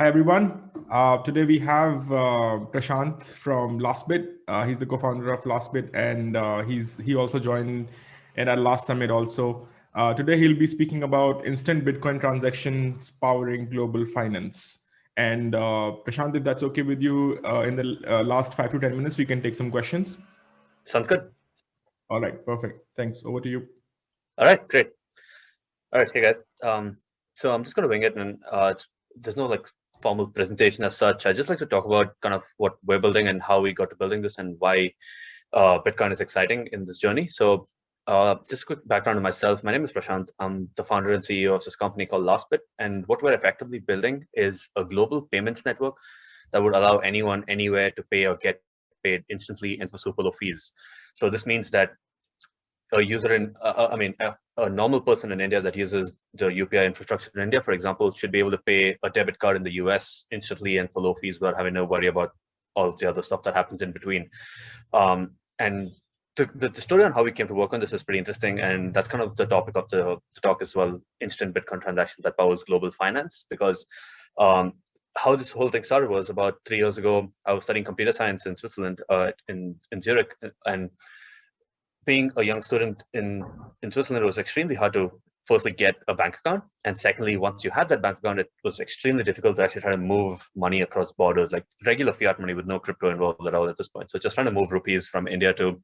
Hi, everyone. Today we have Prashanth from Lastbit. He's the co-founder of Lastbit, and he also joined in our last summit also. Today he'll be speaking about instant Bitcoin transactions powering global finance. And Prashanth, if that's okay with you, in the last 5 to 10 minutes, we can take some questions. Sounds good. All right, perfect. Thanks. Over to you. All right, great. All right, hey guys. So I'm just going to wing it, and there's no like formal presentation as such. I just like to talk about kind of what we're building and how we got to building this and why Bitcoin is exciting in this journey. So just a quick background on myself. My name is Prashanth. I'm the founder and CEO of this company called Lastbit, and what we're effectively building is a global payments network that would allow anyone anywhere to pay or get paid instantly and for super low fees. So this means that a user in, a normal person in India that uses the UPI infrastructure in India, for example, should be able to pay a debit card in the US instantly and for low fees without having to worry about all of the other stuff that happens in between. And the story on how we came to work on this is pretty interesting, and that's kind of the topic of the talk as well: instant Bitcoin transactions that powers global finance. Because how this whole thing started was about 3 years ago. I was studying computer science in Switzerland, in Zurich, and being a young student in Switzerland, it was extremely hard to firstly get a bank account, and secondly, once you had that bank account, it was extremely difficult to actually try to move money across borders, like regular fiat money with no crypto involved at all at this point. So just trying to move rupees from India to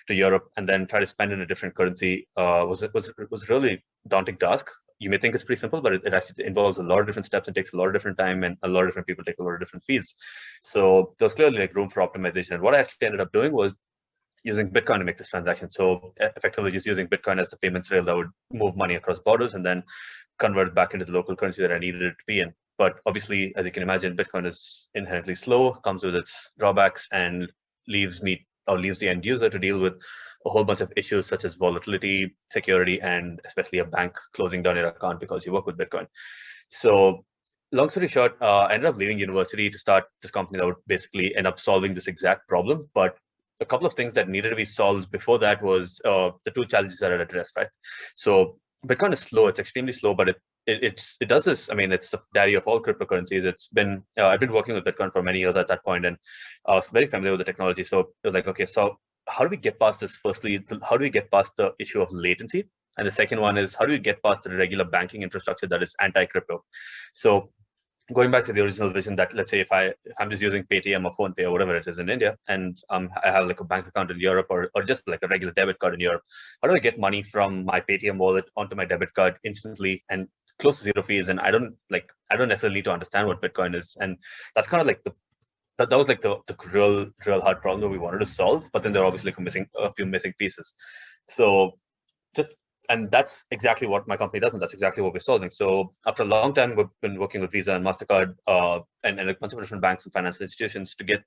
Europe and then try to spend in a different currency was a really daunting task. You may think it's pretty simple, but it actually involves a lot of different steps and takes a lot of different time, and a lot of different people take a lot of different fees. So there was clearly like room for optimization. And what I actually ended up doing was using Bitcoin to make this transaction. So effectively just using Bitcoin as the payments rail that would move money across borders and then convert it back into the local currency that I needed it to be in. But obviously, as you can imagine, Bitcoin is inherently slow, comes with its drawbacks, and leaves the end user to deal with a whole bunch of issues such as volatility, security, and especially a bank closing down your account because you work with Bitcoin. So long story short, I ended up leaving university to start this company that would basically end up solving this exact problem. But a couple of things that needed to be solved before that was the two challenges that I addressed, right? So Bitcoin is slow; it's extremely slow, but it does this. I mean, it's the daddy of all cryptocurrencies. It's been I've been working with Bitcoin for many years at that point, and I was very familiar with the technology. So it was like, okay, so how do we get past this? Firstly, how do we get past the issue of latency? And the second one is, how do we get past the regular banking infrastructure that is anti-crypto? So going back to the original vision, that let's say if I'm just using Paytm or PhonePe or whatever it is in India, and I have like a bank account in Europe or just like a regular debit card in Europe, how do I get money from my Paytm wallet onto my debit card instantly and close to zero fees? And I don't necessarily need to understand what Bitcoin is, and that's kind of like that was like the real hard problem that we wanted to solve. But then there are obviously a few missing pieces. So and that's exactly what my company does, and that's exactly what we're solving. So after a long time, we've been working with Visa and MasterCard and a bunch of different banks and financial institutions to get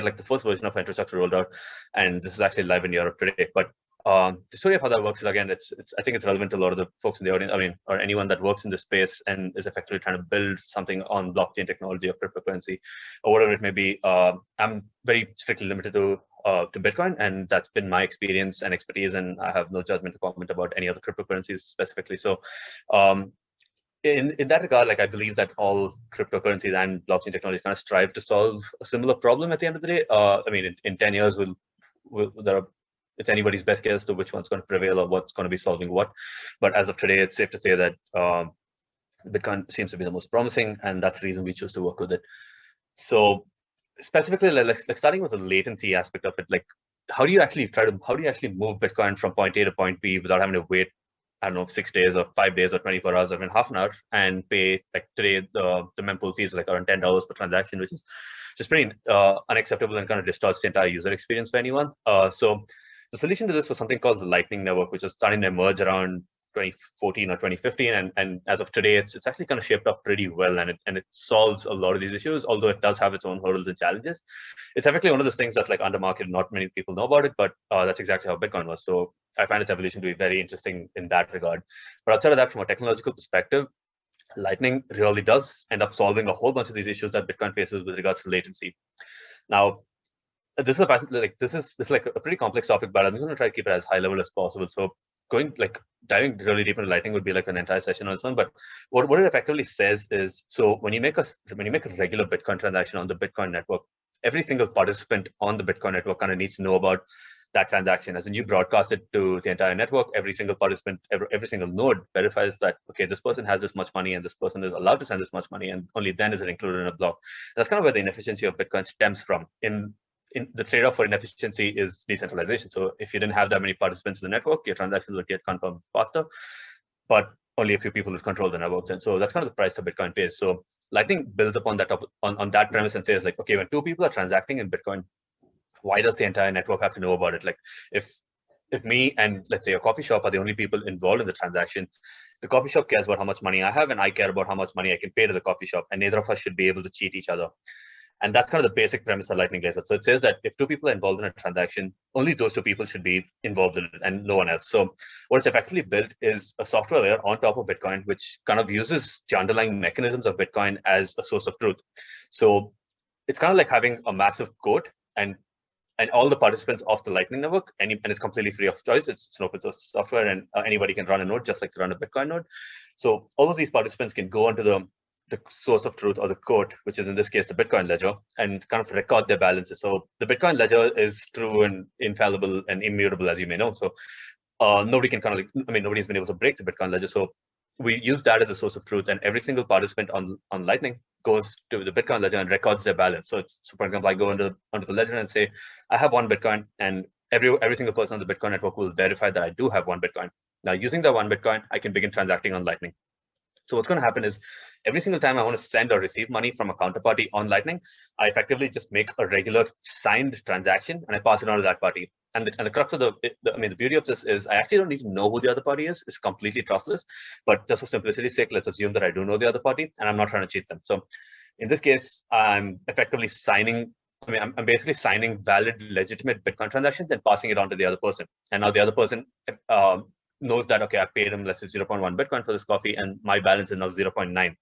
like the first version of infrastructure rolled out, and this is actually live in Europe today. But the story of how that works is, again, I think it's relevant to a lot of the folks in the audience. I mean, or anyone that works in this space and is effectively trying to build something on blockchain technology or cryptocurrency or whatever it may be. I'm very strictly limited to Bitcoin, and that's been my experience and expertise, and I have no judgment to comment about any other cryptocurrencies specifically. So in that regard, like, I believe that all cryptocurrencies and blockchain technologies kind of strive to solve a similar problem at the end of the day. I mean, in 10 years, it's anybody's best guess to which one's going to prevail or what's going to be solving what. But as of today, it's safe to say that Bitcoin seems to be the most promising, and that's the reason we choose to work with it. So specifically, like starting with the latency aspect of it, like how do you actually move Bitcoin from point A to point B without having to wait, I don't know, 6 days or 5 days or 24 hours or even half an hour, and pay, like today the mempool fees like around $10 per transaction, which is just pretty unacceptable and kind of distorts the entire user experience for anyone. So the solution to this was something called the Lightning Network, which was starting to emerge around 2014 or 2015, and as of today, it's actually kind of shaped up pretty well, and it solves a lot of these issues, although it does have its own hurdles and challenges. It's effectively one of those things that's like under market, not many people know about it, but that's exactly how Bitcoin was. So I find its evolution to be very interesting in that regard. But outside of that, from a technological perspective, Lightning really does end up solving a whole bunch of these issues that Bitcoin faces with regards to latency. Now, this is a pretty complex topic, but I'm going to try to keep it as high level as possible. So diving really deep into Lightning would be like an entire session on its own. But what it effectively says is, so when you make a regular Bitcoin transaction on the Bitcoin network, every single participant on the Bitcoin network kind of needs to know about that transaction. As in, you broadcast it to the entire network, every single participant, every single node verifies that, okay, this person has this much money and this person is allowed to send this much money, and only then is it included in a block. That's kind of where the inefficiency of Bitcoin stems from. In the trade-off for inefficiency is decentralization. So if you didn't have that many participants in the network, your transactions would get confirmed faster, but only a few people would control the networks. And so that's kind of the price that Bitcoin pays. So Lightning builds upon that on that premise and says, like, okay, when two people are transacting in Bitcoin, why does the entire network have to know about it? Like, if me and, let's say, a coffee shop are the only people involved in the transaction, the coffee shop cares about how much money I have, and I care about how much money I can pay to the coffee shop, and neither of us should be able to cheat each other. And that's kind of the basic premise of Lightning lays out. So it says that if two people are involved in a transaction, only those two people should be involved in it and no one else. So what it's effectively built is a software layer on top of Bitcoin, which kind of uses the underlying mechanisms of Bitcoin as a source of truth. So it's kind of like having a massive code, and all the participants of the Lightning network, and it's completely free of choice. It's an open source software, and anybody can run a node just like to run a Bitcoin node. So all of these participants can go onto the source of truth, or the code, which is in this case the Bitcoin ledger, and kind of record their balances. So the Bitcoin ledger is true and infallible and immutable, as you may know. So nobody can nobody's been able to break the Bitcoin ledger. So we use that as a source of truth, and every single participant on Lightning goes to the Bitcoin ledger and records their balance. So for example, I go onto the ledger and say, I have 1 Bitcoin, and every single person on the Bitcoin network will verify that I do have 1 Bitcoin. Now, using that 1 Bitcoin, I can begin transacting on Lightning. So what's going to happen is, every single time I want to send or receive money from a counterparty on Lightning, I effectively just make a regular signed transaction and I pass it on to that party. And the crux of the beauty of this is, I actually don't need to know who the other party is. It's completely trustless. But just for simplicity's sake, let's assume that I do know the other party and I'm not trying to cheat them. So in this case, I'm effectively signing. I'm basically signing valid, legitimate Bitcoin transactions and passing it on to the other person. And now the other person knows that, okay, I paid him, let's say, 0.1 Bitcoin for this coffee, and my balance is now 0.9.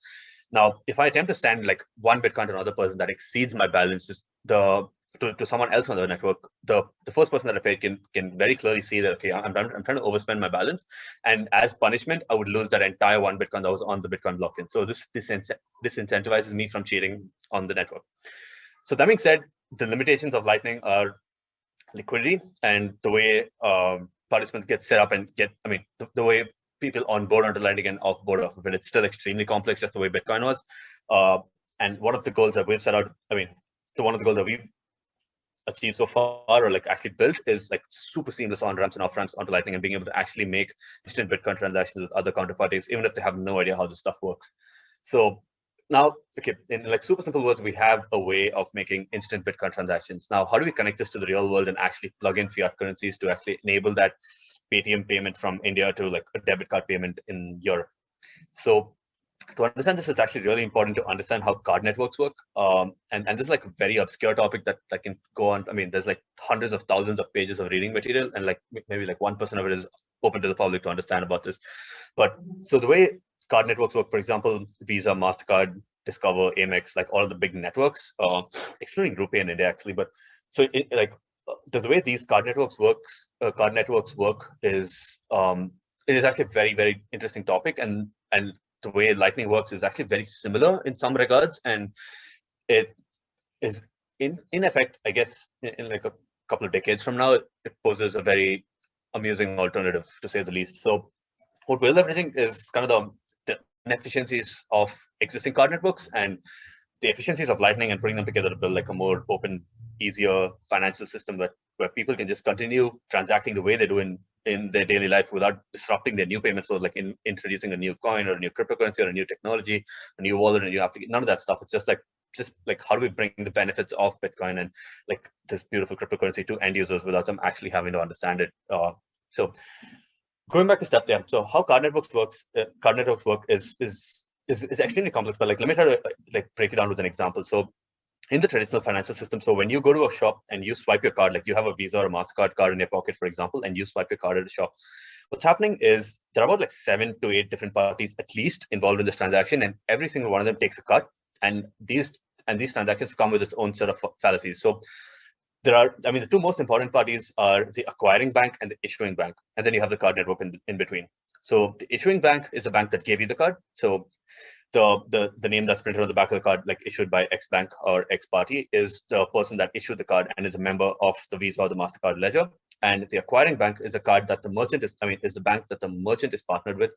Now, if I attempt to send like 1 Bitcoin to another person that exceeds my balances, to someone else on the network, the first person that I paid can very clearly see that, okay, I'm trying to overspend my balance, and as punishment, I would lose that entire 1 Bitcoin that was on the Bitcoin blockchain. So this incentivizes me from cheating on the network. So that being said, the limitations of Lightning are liquidity and the way participants get set up and the way people on board onto Lightning and off board off of it. It's still extremely complex, just the way Bitcoin was. And one of the goals that we've set out, one of the goals that we've achieved so far, or like actually built, is like super seamless on ramps and off ramps onto Lightning, and being able to actually make instant Bitcoin transactions with other counterparties, even if they have no idea how this stuff works. So now, okay, in like super simple words, we have a way of making instant Bitcoin transactions. Now, how do we connect this to the real world and actually plug in fiat currencies to actually enable that Paytm payment from India to like a debit card payment in Europe? So to understand this, it's actually really important to understand how card networks work. And this is like a very obscure topic that can go on. There's like hundreds of thousands of pages of reading material, and like maybe like 1% of it is open to the public to understand about this. But so the way card networks work, for example, Visa, MasterCard, Discover, Amex, like all of the big networks, excluding RuPay in India actually. But so the way these card networks work is it is actually a very, very interesting topic, and the way Lightning works is actually very similar in some regards, and it is in effect, I guess, in like a couple of decades from now, it poses a very amusing alternative, to say the least. So what we're leveraging is kind of the inefficiencies of existing card networks and the efficiencies of Lightning, and putting them together to build like a more open, easier financial system where people can just continue transacting the way they do in their daily life without disrupting their new payment flows, like introducing a new coin or a new cryptocurrency or a new technology, a new wallet, a new application. None of that stuff. It's just like how do we bring the benefits of Bitcoin and like this beautiful cryptocurrency to end users without them actually having to understand it. So going back a step there. So how card networks work is extremely complex, but like let me try to like break it down with an example. So in the traditional financial system, so when you go to a shop and you swipe your card, like you have a Visa or a MasterCard card in your pocket, for example, and you swipe your card at a shop, what's happening is there are about like 7 to 8 different parties at least involved in this transaction, and every single one of them takes a cut, and these transactions come with its own set of fallacies. So the two most important parties are the acquiring bank and the issuing bank, and then you have the card network in between. So the issuing bank is the bank that gave you the card. So the name that's printed on the back of the card, like issued by X bank or X party, is the person that issued the card and is a member of the Visa or the MasterCard ledger. And the acquiring bank is a card that the merchant is the bank that the merchant is partnered with,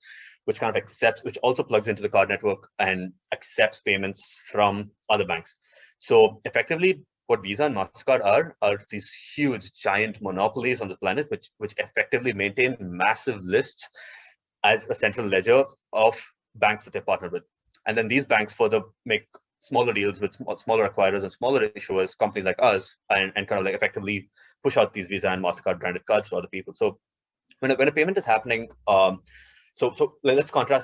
which kind of accepts, which also plugs into the card network and accepts payments from other banks. So effectively, what Visa and MasterCard are these huge, giant monopolies on the planet, which effectively maintain massive lists as a central ledger of banks that they're partnered with. And then these banks further make smaller deals with smaller acquirers and smaller issuers, companies like us, and kind of like effectively push out these Visa and MasterCard branded cards to other people. So when a payment is happening, so let's compare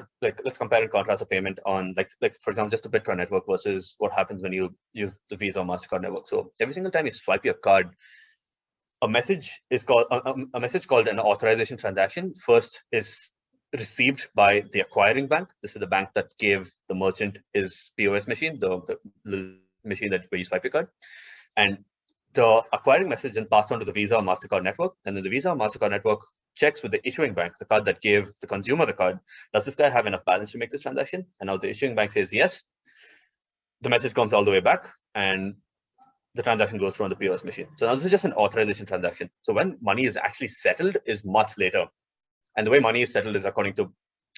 and contrast a payment on like for example, just the Bitcoin network versus what happens when you use the Visa or MasterCard network. So every single time you swipe your card, a message is called a message called an authorization transaction first is received by the acquiring bank. This is the bank that gave the merchant his POS machine, the machine where you swipe your card. And the acquiring message then passed on to the Visa or MasterCard network. And then the Visa or MasterCard network checks with the issuing bank, the card that gave the consumer the card. Does this guy have enough balance to make this transaction? And now the issuing bank says yes. The message comes all the way back and the transaction goes through on the POS machine. So now this is just an authorization transaction. So when money is actually settled is much later. And the way money is settled is according to,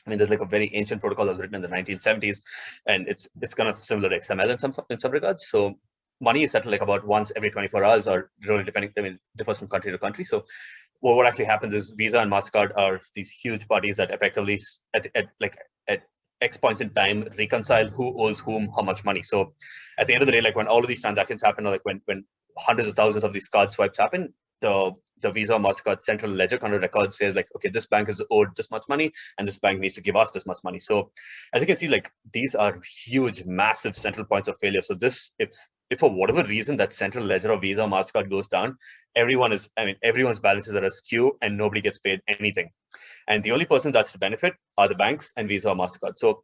there's like a very ancient protocol that was written in the 1970s, and it's kind of similar to XML in some regards. So money is settled like about once every 24 hours, or really depending, differs from country to country. So what actually happens is Visa and MasterCard are these huge parties that effectively at X point in time reconcile who owes whom how much money. So at the end of the day, like when all of these transactions happen, or like when hundreds of thousands of these card swipes happen, the Visa or MasterCard central ledger kind of record says like, okay, this bank is owed this much money and this bank needs to give us this much money. So as you can see, like these are huge, massive central points of failure. So this, if for whatever reason that central ledger of Visa or MasterCard goes down, everyone's balances are askew and nobody gets paid anything. And the only person that's to benefit are the banks and Visa or MasterCard. So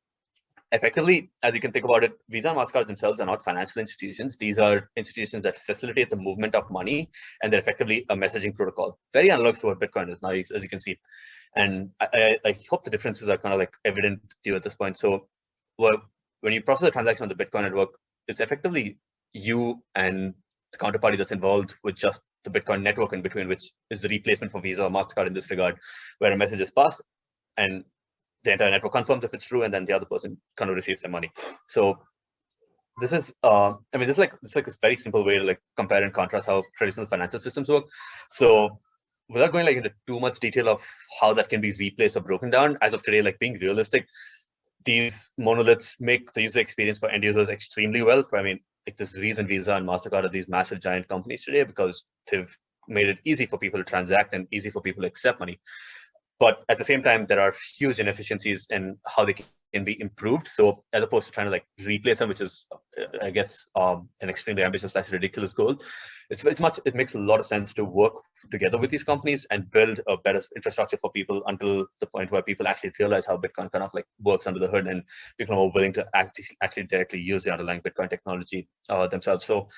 effectively, as you can think about it, Visa and MasterCard themselves are not financial institutions. These are institutions that facilitate the movement of money, and they're effectively a messaging protocol. Very analogous to what Bitcoin is now, as you can see. And I hope the differences are kind of like evident to you at this point. So when you process a transaction on the Bitcoin network, it's effectively you and the counterparty that's involved with just the Bitcoin network in between, which is the replacement for Visa or MasterCard in this regard, where a message is passed and the entire network confirms if it's true, and then the other person kind of receives their money. So this is, this is like a very simple way to like compare and contrast how traditional financial systems work. So without going like into too much detail of how that can be replaced or broken down, as of today, like being realistic, these monoliths make the user experience for end users extremely well. Like this reason Visa and MasterCard are these massive giant companies today, because they've made it easy for people to transact and easy for people to accept money. But at the same time, there are huge inefficiencies in how they can be improved. So as opposed to trying to like replace them, which is, I guess, an extremely ambitious / ridiculous goal, it makes a lot of sense to work together with these companies and build a better infrastructure for people until the point where people actually realize how Bitcoin kind of like works under the hood, and people are more willing to actually directly use the underlying Bitcoin technology themselves. So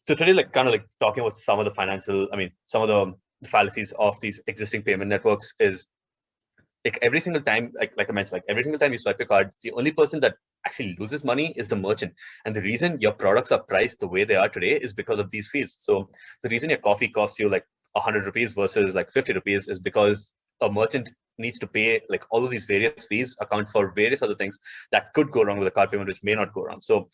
today, like kind of like talking about some of the some of the fallacies of these existing payment networks is like every single time, like I mentioned, like every single time you swipe your card, the only person that actually loses money is the merchant. And the reason your products are priced the way they are today is because of these fees. So the reason your coffee costs you like 100 rupees versus like 50 rupees is because a merchant needs to pay like all of these various fees, account for various other things that could go wrong with a card payment, which may not go wrong. So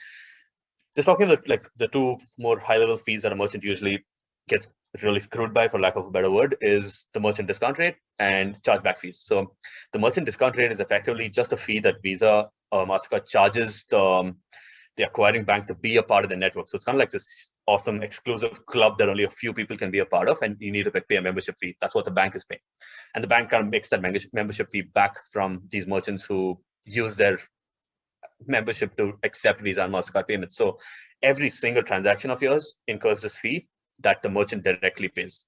just talking about like the two more high-level fees that a merchant usually gets really screwed by, for lack of a better word, is the merchant discount rate and chargeback fees. So the merchant discount rate is effectively just a fee that Visa or MasterCard charges the acquiring bank to be a part of the network. So it's kind of like this awesome exclusive club that only a few people can be a part of, and you need to pay a membership fee. That's what the bank is paying. And the bank kind of makes that membership fee back from these merchants who use their membership to accept Visa and MasterCard payments. So every single transaction of yours incurs this fee that the merchant directly pays.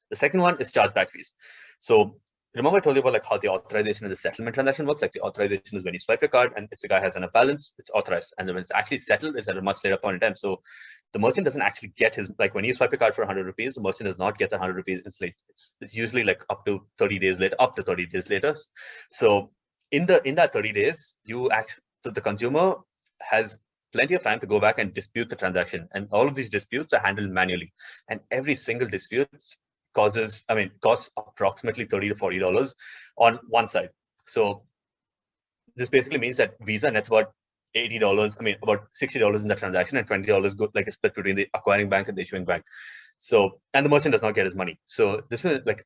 The second one is chargeback fees. So remember I told you about like how the authorization and the settlement transaction works? Like the authorization is when you swipe your card and if the guy has enough balance, it's authorized. And then when it's actually settled, it's at a much later point in time. So the merchant doesn't actually get his, like when you swipe your card for 100 rupees, the merchant does not get the 100 rupees instantly. It's usually like up to 30 days later. So in that 30 days, the consumer has plenty of time to go back and dispute the transaction. And all of these disputes are handled manually. And every single dispute costs approximately $30 to $40 on one side. So this basically means that Visa nets about $80, about $60 in the transaction, and $20 go like a split between the acquiring bank and the issuing bank. So, and the merchant does not get his money. So this is like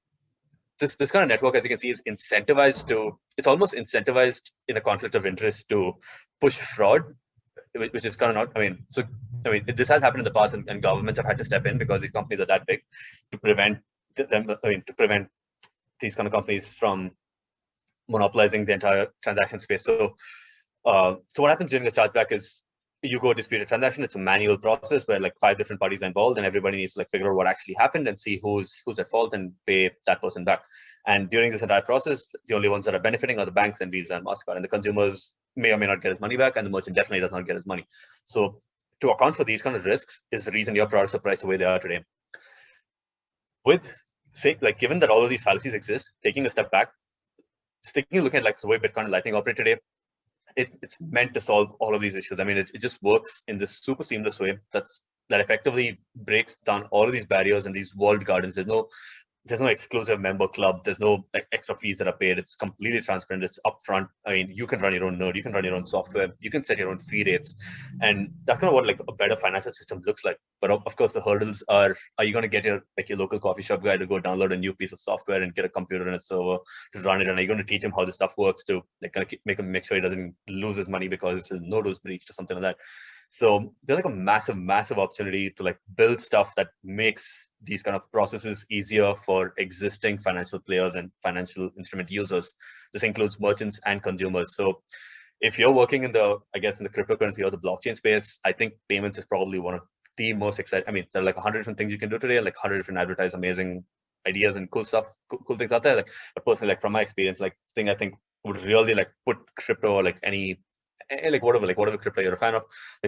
this kind of network, as you can see, is incentivized to, it's almost incentivized in a conflict of interest to push fraud, which is kind of not, this has happened in the past, and governments have had to step in because these companies are that big to prevent them, to prevent these kind of companies from monopolizing the entire transaction space. So what happens during the chargeback is you go dispute a transaction. It's a manual process where like 5 different parties are involved, and everybody needs to like figure out what actually happened and see who's at fault and pay that person back. And during this entire process, the only ones that are benefiting are the banks and Visa and MasterCard, and the consumers may or may not get his money back, and the merchant definitely does not get his money. So to account for these kind of risks is the reason your products are priced the way they are today. Given that all of these fallacies exist, taking a step back, taking a look at like the way Bitcoin and Lightning operate today, it's meant to solve all of these issues. It just works in this super seamless way that effectively breaks down all of these barriers and these walled gardens. There's no exclusive member club. There's no like extra fees that are paid. It's completely transparent. It's upfront. You can run your own node. You can run your own software. You can set your own fee rates, and that's kind of what like a better financial system looks like. But of course, the hurdles are you going to get your local coffee shop guy to go download a new piece of software and get a computer and a server to run it? And are you going to teach him how this stuff works to like kind of make sure he doesn't lose his money because his node was breached or something like that? So there's like a massive opportunity to like build stuff that makes these kind of processes easier for existing financial players and financial instrument users. This includes merchants and consumers. So if you're working in the cryptocurrency or the blockchain space, I think payments is probably one of the most exciting. There are like 100 different things you can do today, like 100 different advertised amazing ideas and cool things out there. But personally, from my experience, thing I think would really put crypto or whatever crypto you're a fan of,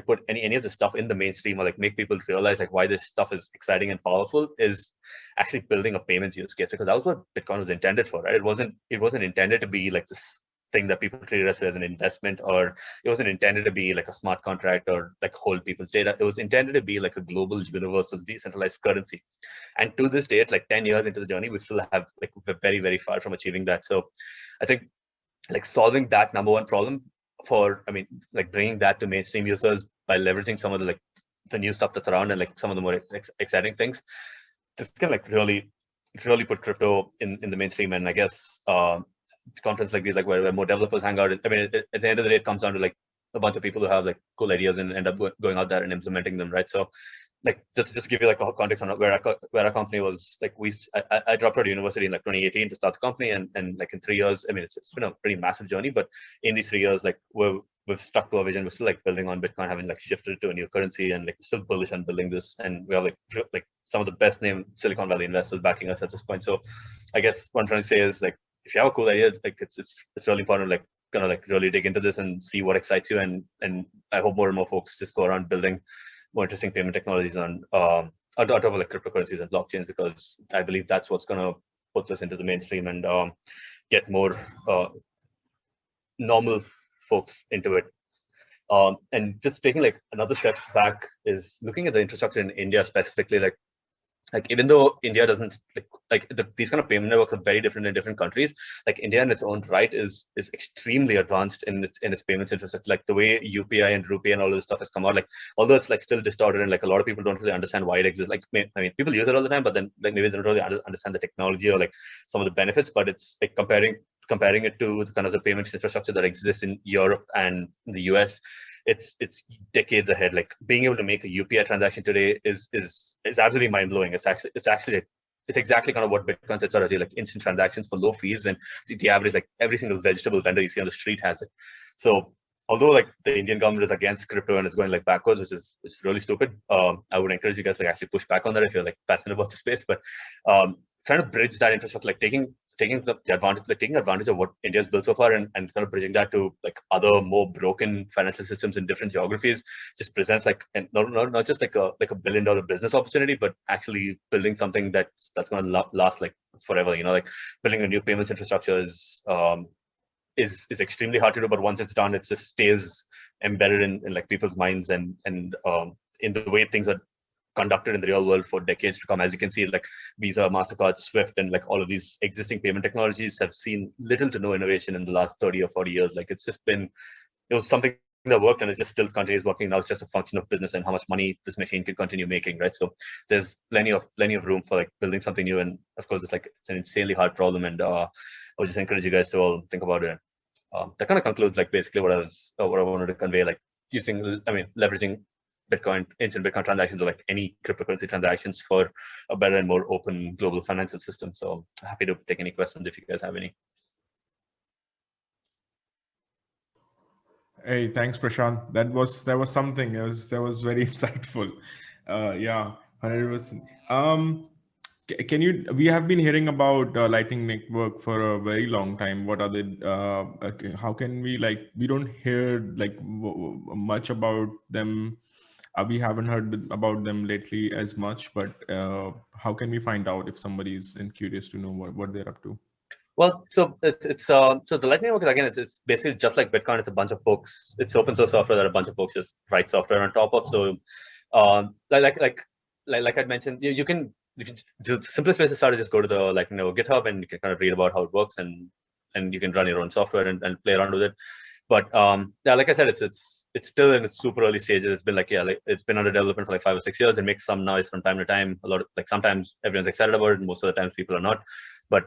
put any of the stuff in the mainstream, or make people realize why this stuff is exciting and powerful, is actually building a payments use case, because that was what Bitcoin was intended for, right? It wasn't intended to be this thing that people treated as an investment, or it wasn't intended to be a smart contract or hold people's data. It was intended to be a global, universal, decentralized currency. And to this date, 10 years into the journey, we still have we're very, very far from achieving that. So I think solving that number one problem for, bringing that to mainstream users by leveraging some of the new stuff that's around and some of the more exciting things, this can really put crypto in the mainstream. And I guess conference like these, where more developers hang out, at the end of the day, it comes down to a bunch of people who have cool ideas and end up going out there and implementing them, right? So just to give you a context on where our company was, I dropped out of university in 2018 to start the company, and in 3 years, it's been a pretty massive journey. But in these 3 years, we've stuck to our vision. We're still building on Bitcoin, having shifted to a new currency, and we're still bullish on building this. And we have some of the best named Silicon Valley investors backing us at this point. So I guess what I'm trying to say is if you have a cool idea, it's really important really dig into this and see what excites you. And I hope more and more folks just go around building more interesting payment technologies on top of cryptocurrencies and blockchains, because I believe that's what's going to put this into the mainstream and get more normal folks into it. And just taking another step back is looking at the infrastructure in India specifically. Even though India doesn't these kind of payment networks are very different in different countries, India in its own right is extremely advanced in its payments infrastructure. The way UPI and Rupee and all this stuff has come out, although it's still distorted and a lot of people don't really understand why it exists. People use it all the time, but then maybe they don't really understand the technology or some of the benefits. But it's comparing it to the payments infrastructure that exists in Europe and the US, it's decades ahead. Being able to make a UPI transaction today is absolutely mind blowing. It's exactly kind of what Bitcoin sets out as, instant transactions for low fees, and the average every single vegetable vendor you see on the street has it. So although the Indian government is against crypto and is going backwards, which is really stupid, I would encourage you guys to actually push back on that if you're passionate about the space. But trying to bridge that infrastructure, taking taking the advantage, like taking advantage of what India's built so far, and kind of bridging that to like other more broken financial systems in different geographies, just presents like, and not just like a billion-dollar business opportunity, but actually building something that's going to last like forever. Like building a new payments infrastructure is extremely hard to do, but once it's done, it just stays embedded in like people's minds and in the way things are conducted in the real world for decades to come. As you can see, like Visa, MasterCard, Swift, and like all of these existing payment technologies have seen little to no innovation in the last 30 or 40 years. Like it's just been, it was something that worked and it just still continues working. Now it's just a function of business and how much money this machine can continue making, right? So there's plenty of room for like building something new. And of course, it's an insanely hard problem. And I would just encourage you guys to all think about it. That kind of concludes like basically what I wanted to convey, like leveraging instant Bitcoin transactions, or like any cryptocurrency transactions for a better and more open global financial system. So happy to take any questions if you guys have any. Hey, thanks, Prashanth. That was something. That was very insightful. Yeah, 100%. Can you? We have been hearing about Lightning Network for a very long time. What are they? How can we like? We don't hear like much about them. We haven't heard about them lately as much. But how can we find out if somebody is curious to know what they're up to? Well, so it's so the Lightning Network, again, it's basically just like Bitcoin. It's a bunch of folks. It's open source software that a bunch of folks just write software on top of. So, like I'd mentioned, you can the simplest place to start is just go to the Lightning Network GitHub, and you can kind of read about how it works, and you can run your own software and play around with it. But yeah, like I said, it's still in its super early stages. It's been it's been under development for like 5 or 6 years. It makes some noise from time to time. A lot of like sometimes everyone's excited about it, and most of the times people are not. But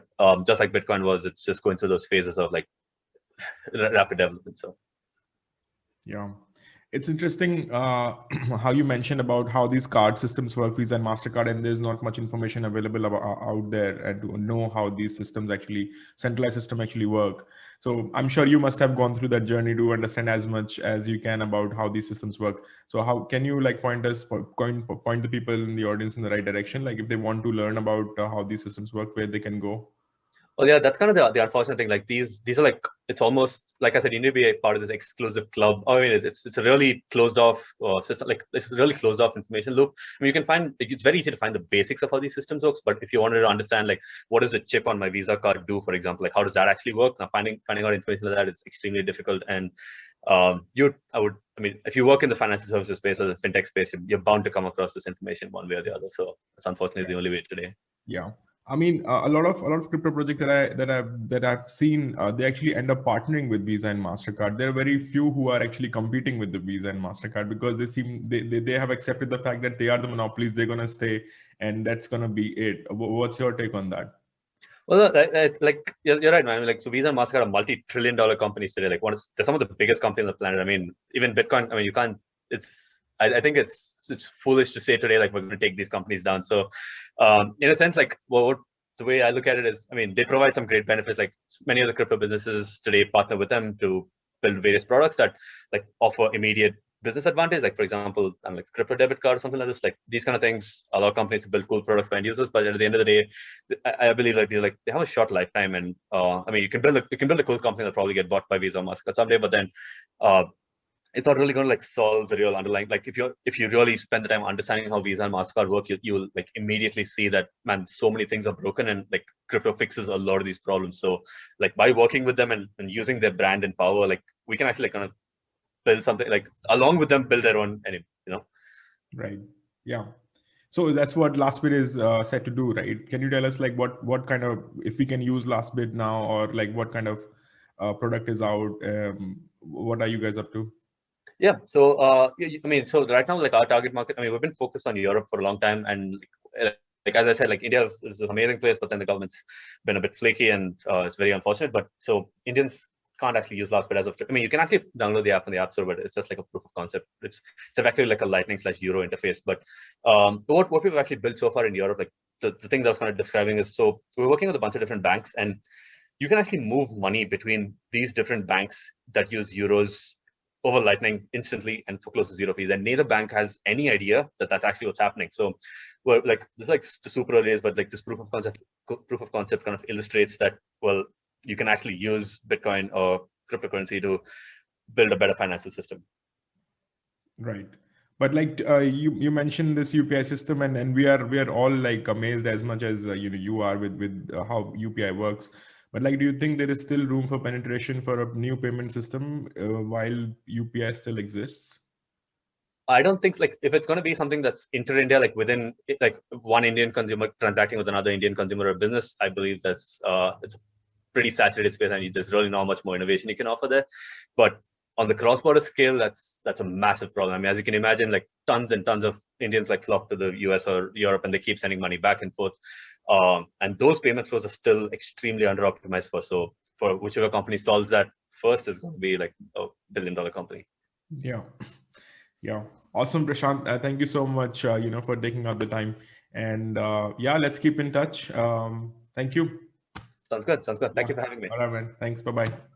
just like Bitcoin was, it's just going through those phases of like rapid development. So yeah, it's interesting how you mentioned about how these card systems work, Visa and MasterCard, and there's not much information available out there and to know how these systems actually, centralized system actually work. So I'm sure you must have gone through that journey to understand as much as you can about how these systems work. So how can you like point the people in the audience in the right direction? Like if they want to learn about how these systems work, where they can go? well, yeah, that's kind of the unfortunate thing. Like these are like, it's almost like I said, you need to be a part of this exclusive club. I mean, it's a really closed off system. Like it's a really closed off information loop. I mean, you can find, it's very easy to find the basics of how these systems works. But if you wanted to understand like what does a chip on my Visa card do, for example, like how does that actually work? Now finding out information like that is extremely difficult. And if you work in the financial services space or the fintech space, you're bound to come across this information one way or the other. So that's unfortunately the only way today. Yeah. I mean, a lot of crypto projects that I've seen, they actually end up partnering with Visa and Mastercard. There are very few who are actually competing with the Visa and Mastercard because they have accepted the fact that they are the monopolies. They're gonna stay, and that's gonna be it. What's your take on that? Well, like you're right, man. Like, so Visa and Mastercard are multi-trillion-dollar companies today. Like, they're some of the biggest companies on the planet. I mean, even Bitcoin. I mean, you can't. I think it's foolish to say today like we're going to take these companies down. So, in a sense, like the way I look at it is, I mean, they provide some great benefits. Like many of the crypto businesses today partner with them to build various products that like offer immediate business advantage. Like for example, like a crypto debit card or something like this. Like these kind of things allow companies to build cool products for end users. But at the end of the day, I believe like they have a short lifetime. And I mean, you can build a cool company that'll probably get bought by Visa or Mastercard someday. But then it's not really going to like solve the real underlying. Like if you really spend the time understanding how Visa and Mastercard work, you'll like immediately see that, man, so many things are broken, and like crypto fixes a lot of these problems. So like by working with them and using their brand and power, like we can actually like kind of build something like along with them, build their own, Right. Yeah. So that's what Lastbit is set to do, right? Can you tell us like what kind of, if we can use Lastbit now, or like what kind of product is out? What are you guys up to? Yeah. So, I mean, so right now, like our target market, I mean, we've been focused on Europe for a long time, and like as I said, like India is this amazing place, but then the government's been a bit flaky, and it's very unfortunate. But so Indians can't actually use Lastbit as of. I mean, you can actually download the app on the App Store, but it's just like a proof of concept. It's effectively like a Lightning/Euro interface. But what we've actually built so far in Europe, like the thing that I was kind of describing is, so we're working with a bunch of different banks, and you can actually move money between these different banks that use euros over Lightning instantly and for close to zero fees. And neither bank has any idea that that's actually what's happening. So well, like this is like the super early days, but like this proof of concept kind of illustrates that, well, you can actually use Bitcoin or cryptocurrency to build a better financial system. Right. But like you mentioned this UPI system, and we are all like amazed as much as you are with how UPI works. But like, do you think there is still room for penetration for a new payment system while UPI still exists? I don't think, like, if it's going to be something that's inter-India, like within like one Indian consumer transacting with another Indian consumer or business, I believe that's it's a pretty saturated space, and there's really not much more innovation you can offer there. But on the cross-border scale, that's a massive problem. I mean, as you can imagine, like tons and tons of Indians like flock to the US or Europe, and they keep sending money back and forth. And those payment flows are still extremely under-optimized for. So for whichever company solves that first is going to be like a billion-dollar company. Yeah. Yeah. Awesome, Prashanth. Thank you so much, for taking out the time. And yeah, let's keep in touch. Thank you. Sounds good. Sounds good. Thank Yeah. you for having me. All right, man. Thanks. Bye-bye.